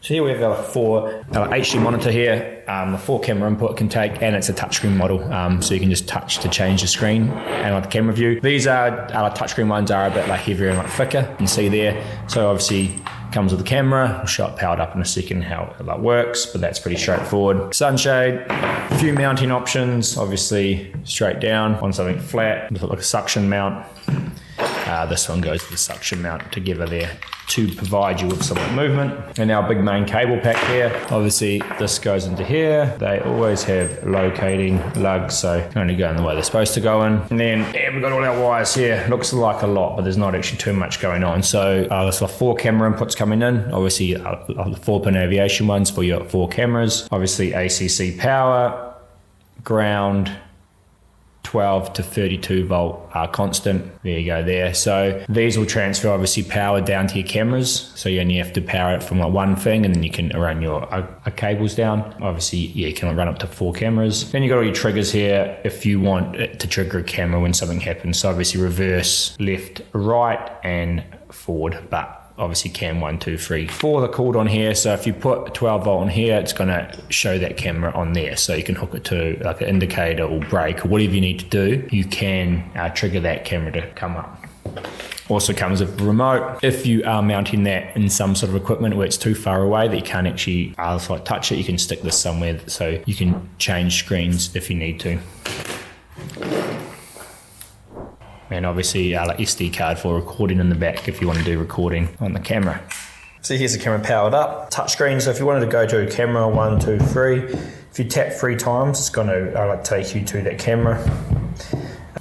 So here we have our 4 HD monitor here, the 4 camera input it can take, and it's a touchscreen model, so you can just touch to change the screen and like the camera view. These are touchscreen ones are a bit like heavier and like thicker, you can see there. So obviously comes with the camera. I'll show it powered up in a second how it works, but that's pretty straightforward. Sunshade, a few mounting options, obviously straight down on something flat, like a suction mount. This one goes with the suction mount together there to provide you with some movement. And our big main cable pack here, obviously this goes into here. They always have locating lugs, so only go in the way they're supposed to go in. And then we've got all our wires here. Looks like a lot, but there's not actually too much going on. So there's 4 camera inputs coming in. Obviously 4-pin aviation ones for your 4 cameras. Obviously ACC power, ground, 12 to 32 volt constant. There you go there. So these will transfer obviously power down to your cameras. So you only have to power it from like one thing, and then you can run your cables down. Obviously, yeah, you can run up to 4 cameras. Then you got all your triggers here if you want it to trigger a camera when something happens. So obviously reverse, left, right, and forward, but obviously cam 1, 2, 3, 4 they're called on here. So if you put a 12 volt on here, it's going to show that camera on there, so you can hook it to like an indicator or brake or whatever you need to do. You can trigger that camera to come up. Also comes with a remote. If you are mounting that in some sort of equipment where it's too far away that you can't actually touch it, you can stick this somewhere so you can change screens if you need to. And obviously like SD card for recording in the back if you want to do recording on the camera. So here's the camera powered up. Touchscreen, so if you wanted to go to camera 1, 2, 3, if you tap 3 times, it's going to take you to that camera.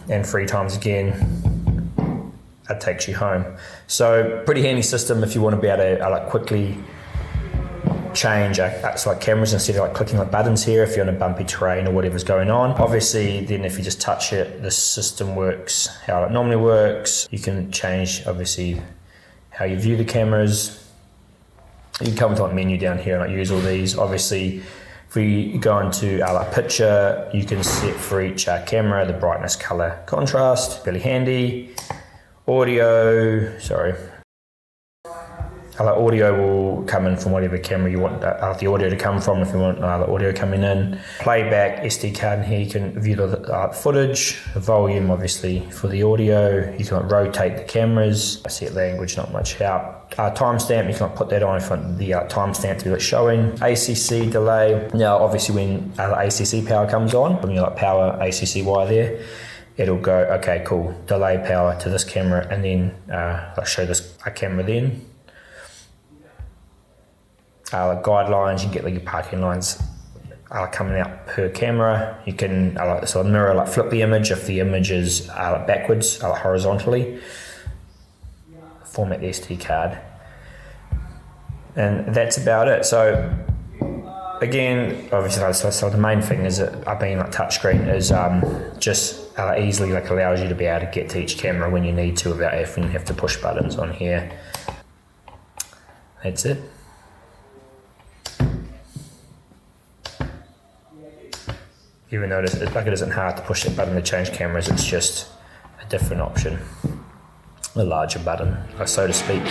And 3 times again, that takes you home. So pretty handy system if you want to be able to quickly change cameras instead of clicking buttons here if you're on a bumpy terrain or whatever's going on. Obviously then if you just touch it, the system works how it normally works. You can change obviously how you view the cameras. You can come to a menu down here and use all these. Obviously if we go into picture, you can set for each camera the brightness, color, contrast, really handy. Audio, audio will come in from whatever camera you want the audio to come from. If you want the audio coming in, playback, SD card in here, you can view the footage, the volume obviously for the audio. You can rotate the cameras, set language, not much help. Timestamp, you can put that on if you want the timestamp to be showing. ACC delay, now obviously when ACC power comes on, when you power ACC wire there, it'll go, okay cool, delay power to this camera, and then I'll show this camera then. Guidelines, you can get your parking lines coming out per camera. You can mirror, flip the image if the image is backwards, horizontally. Format the SD card, and that's about it. So again, obviously, so the main thing is that being touchscreen is just easily allows you to be able to get to each camera when you need to without having to push buttons on here. That's it. Even though it isn't hard to push that button to change cameras, it's just a different option, a larger button, so to speak.